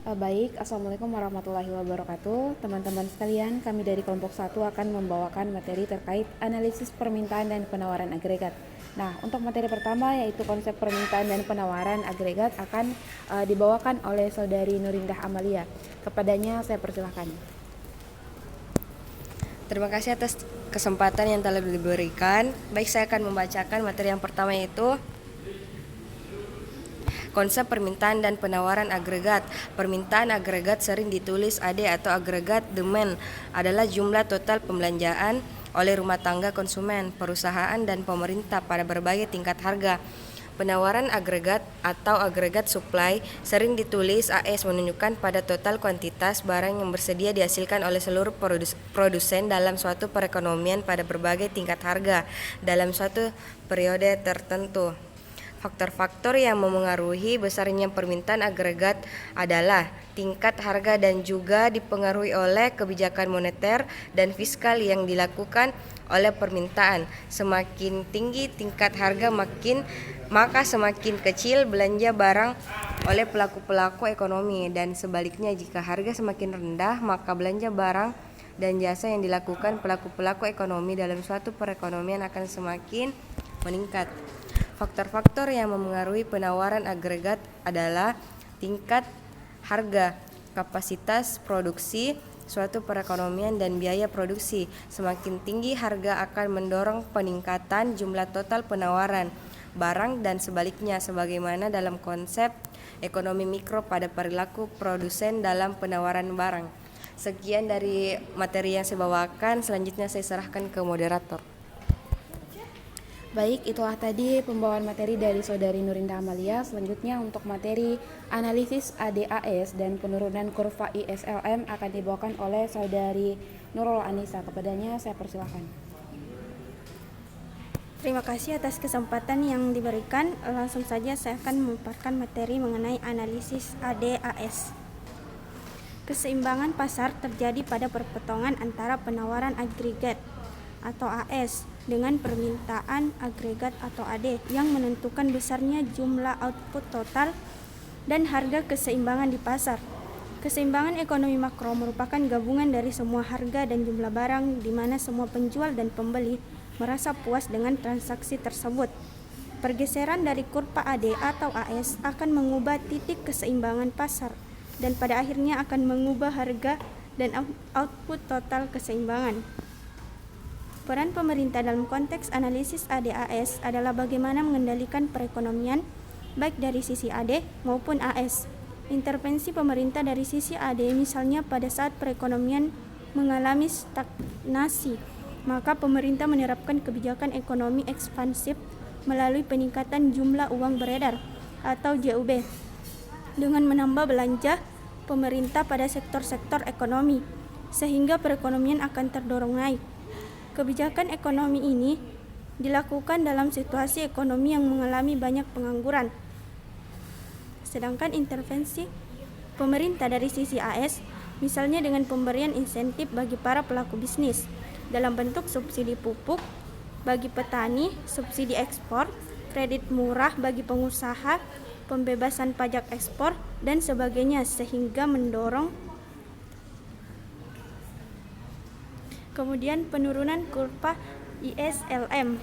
Baik, Assalamualaikum warahmatullahi wabarakatuh. Teman-teman sekalian, kami dari kelompok 1 akan membawakan materi terkait analisis permintaan dan penawaran agregat. Nah, untuk materi pertama yaitu konsep permintaan dan penawaran agregat akan dibawakan oleh Saudari Nurindah Amalia. Kepadanya saya persilahkan. Terima kasih atas kesempatan yang telah diberikan. Baik, saya akan membacakan materi yang pertama, yaitu konsep permintaan dan penawaran agregat. Permintaan agregat sering ditulis AD atau agregat demand adalah jumlah total pembelanjaan oleh rumah tangga, konsumen, perusahaan, dan pemerintah pada berbagai tingkat harga. Penawaran agregat atau agregat supply sering ditulis AS menunjukkan pada total kuantitas barang yang bersedia dihasilkan oleh seluruh produsen dalam suatu perekonomian pada berbagai tingkat harga dalam suatu periode tertentu. Faktor-faktor yang memengaruhi besarnya permintaan agregat adalah tingkat harga dan juga dipengaruhi oleh kebijakan moneter dan fiskal yang dilakukan oleh permintaan. Semakin tinggi tingkat harga maka semakin kecil belanja barang oleh pelaku-pelaku ekonomi, dan sebaliknya jika harga semakin rendah maka belanja barang dan jasa yang dilakukan pelaku-pelaku ekonomi dalam suatu perekonomian akan semakin meningkat. Faktor-faktor yang memengaruhi penawaran agregat adalah tingkat harga, kapasitas produksi suatu perekonomian, dan biaya produksi. Semakin tinggi harga akan mendorong peningkatan jumlah total penawaran barang dan sebaliknya, sebagaimana dalam konsep ekonomi mikro pada perilaku produsen dalam penawaran barang. Sekian dari materi yang saya bawakan, selanjutnya saya serahkan ke moderator. Baik, itulah tadi pembawaan materi dari Saudari Nurindah Amalia. Selanjutnya untuk materi analisis ADAS dan penurunan kurva ISLM akan dibawakan oleh Saudari Nurul Anissa. Kepadanya saya persilahkan. Terima kasih atas kesempatan yang diberikan. Langsung saja saya akan memaparkan materi mengenai analisis ADAS. Keseimbangan pasar terjadi pada perpotongan antara penawaran agregat atau AS dengan permintaan agregat atau AD yang menentukan besarnya jumlah output total dan harga keseimbangan di pasar. Keseimbangan ekonomi makro merupakan gabungan dari semua harga dan jumlah barang di mana semua penjual dan pembeli merasa puas dengan transaksi tersebut. Pergeseran dari kurva AD atau AS akan mengubah titik keseimbangan pasar dan pada akhirnya akan mengubah harga dan output total keseimbangan. Peran pemerintah dalam konteks analisis ADAS adalah bagaimana mengendalikan perekonomian baik dari sisi AD maupun AS. Intervensi pemerintah dari sisi AD misalnya pada saat perekonomian mengalami stagnasi, maka pemerintah menerapkan kebijakan ekonomi ekspansif melalui peningkatan jumlah uang beredar atau JUB dengan menambah belanja pemerintah pada sektor-sektor ekonomi sehingga perekonomian akan terdorong naik. Kebijakan ekonomi ini dilakukan dalam situasi ekonomi yang mengalami banyak pengangguran. Sedangkan intervensi pemerintah dari sisi AS, misalnya dengan pemberian insentif bagi para pelaku bisnis dalam bentuk subsidi pupuk bagi petani, subsidi ekspor, kredit murah bagi pengusaha, pembebasan pajak ekspor, dan sebagainya sehingga mendorong kemudian penurunan kurva ISLM.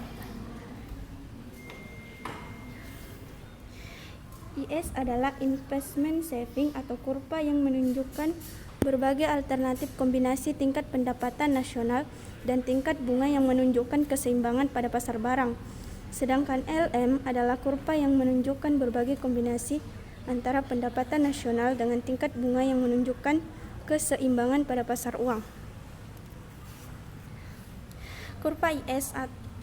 IS adalah investment saving atau kurva yang menunjukkan berbagai alternatif kombinasi tingkat pendapatan nasional dan tingkat bunga yang menunjukkan keseimbangan pada pasar barang. Sedangkan LM adalah kurva yang menunjukkan berbagai kombinasi antara pendapatan nasional dengan tingkat bunga yang menunjukkan keseimbangan pada pasar uang. Kurva IS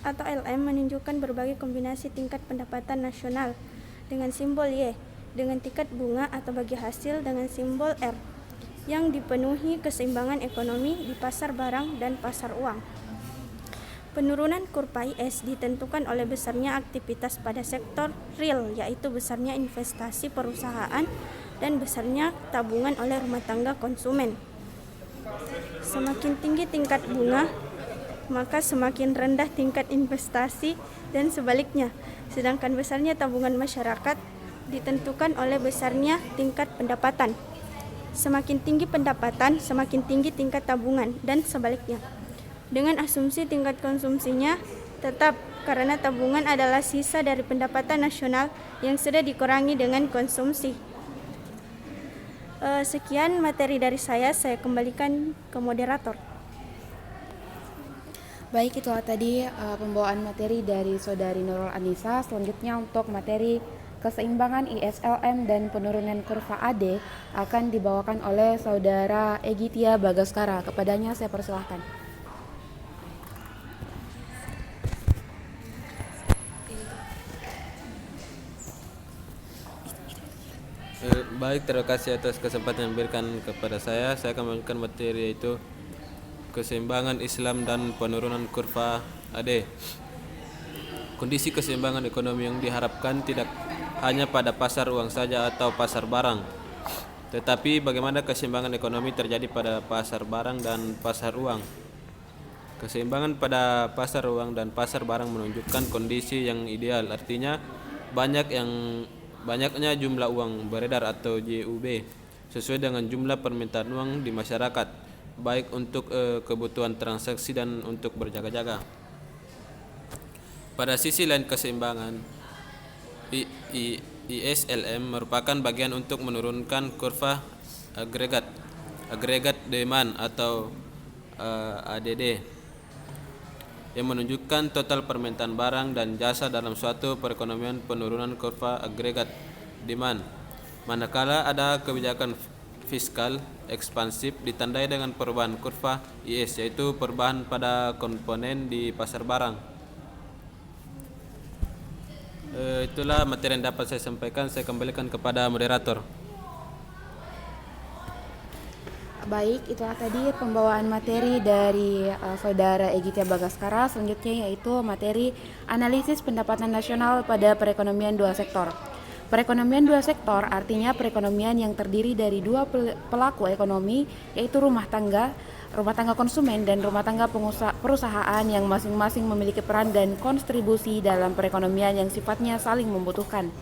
atau LM menunjukkan berbagai kombinasi tingkat pendapatan nasional dengan simbol Y, dengan tingkat bunga atau bagi hasil dengan simbol R, yang dipenuhi keseimbangan ekonomi di pasar barang dan pasar uang. Penurunan kurva IS ditentukan oleh besarnya aktivitas pada sektor real, yaitu besarnya investasi perusahaan dan besarnya tabungan oleh rumah tangga konsumen. Semakin tinggi tingkat bunga, maka semakin rendah tingkat investasi dan sebaliknya. Sedangkan besarnya tabungan masyarakat ditentukan oleh besarnya tingkat pendapatan. Semakin tinggi pendapatan, semakin tinggi tingkat tabungan, dan sebaliknya. Dengan asumsi tingkat konsumsinya tetap, karena tabungan adalah sisa dari pendapatan nasional yang sudah dikurangi dengan konsumsi. Sekian materi dari saya kembalikan ke moderator. Baik, itulah tadi pembawaan materi dari Saudari Nurul Anissa. Selanjutnya untuk materi keseimbangan ISLM dan penurunan kurva AD akan dibawakan oleh Saudara Egitya Bagaskara. Kepadanya saya persilahkan. Baik, terima kasih atas kesempatan yang diberikan kepada saya. Saya akan memberikan materi yaitu keseimbangan Islam dan penurunan kurva AD. Kondisi keseimbangan ekonomi yang diharapkan tidak hanya pada pasar uang saja atau pasar barang, tetapi bagaimana keseimbangan ekonomi terjadi pada pasar barang dan pasar uang. Keseimbangan pada pasar uang dan pasar barang menunjukkan kondisi yang ideal, artinya banyaknya jumlah uang beredar atau JUB sesuai dengan jumlah permintaan uang di masyarakat, baik untuk kebutuhan transaksi dan untuk berjaga-jaga. Pada sisi lain, keseimbangan ISLM merupakan bagian untuk menurunkan kurva agregat demand atau ADD, yang menunjukkan total permintaan barang dan jasa dalam suatu perekonomian. Penurunan kurva agregat demand manakala ada kebijakan fiskal ekspansif ditandai dengan perubahan kurva IS, yaitu perubahan pada komponen di pasar barang. Itulah materi yang dapat saya sampaikan. Saya kembalikan kepada moderator. Baik, itulah tadi pembawaan materi dari Saudara Egitya Bagaskara. Selanjutnya yaitu materi analisis pendapatan nasional pada perekonomian dua sektor. Perekonomian dua sektor artinya perekonomian yang terdiri dari dua pelaku ekonomi, yaitu rumah tangga konsumen dan rumah tangga perusahaan yang masing-masing memiliki peran dan kontribusi dalam perekonomian yang sifatnya saling membutuhkan.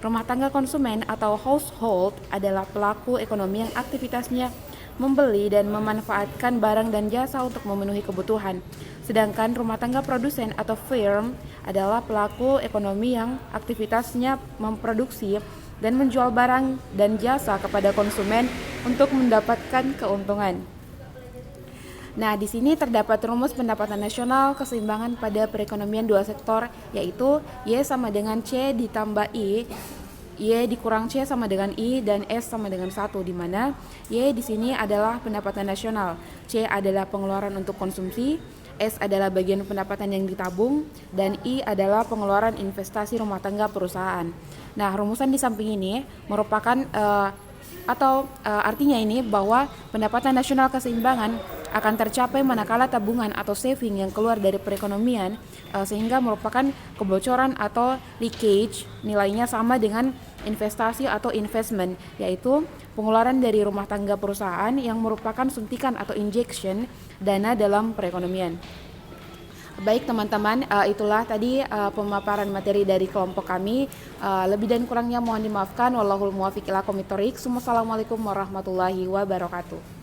Rumah tangga konsumen atau household adalah pelaku ekonomi yang aktivitasnya membeli dan memanfaatkan barang dan jasa untuk memenuhi kebutuhan. Sedangkan rumah tangga produsen atau firm adalah pelaku ekonomi yang aktivitasnya memproduksi dan menjual barang dan jasa kepada konsumen untuk mendapatkan keuntungan. Nah, di sini terdapat rumus pendapatan nasional keseimbangan pada perekonomian dua sektor, yaitu Y sama dengan C ditambah I, Y dikurang C sama dengan I, dan S sama dengan 1, di mana Y di sini adalah pendapatan nasional, C adalah pengeluaran untuk konsumsi, S adalah bagian pendapatan yang ditabung, dan I adalah pengeluaran investasi rumah tangga perusahaan. Nah, rumusan di samping ini merupakan artinya ini bahwa pendapatan nasional keseimbangan akan tercapai manakala tabungan atau saving yang keluar dari perekonomian sehingga merupakan kebocoran atau leakage nilainya sama dengan investasi atau investment, yaitu pengeluaran dari rumah tangga perusahaan yang merupakan suntikan atau injection dana dalam perekonomian. Baik teman-teman, itulah tadi pemaparan materi dari kelompok kami. Lebih dan kurangnya mohon dimaafkan. Wallahul muwaffiq ila aqwamit thoriq. Wassalamualaikum warahmatullahi wabarakatuh.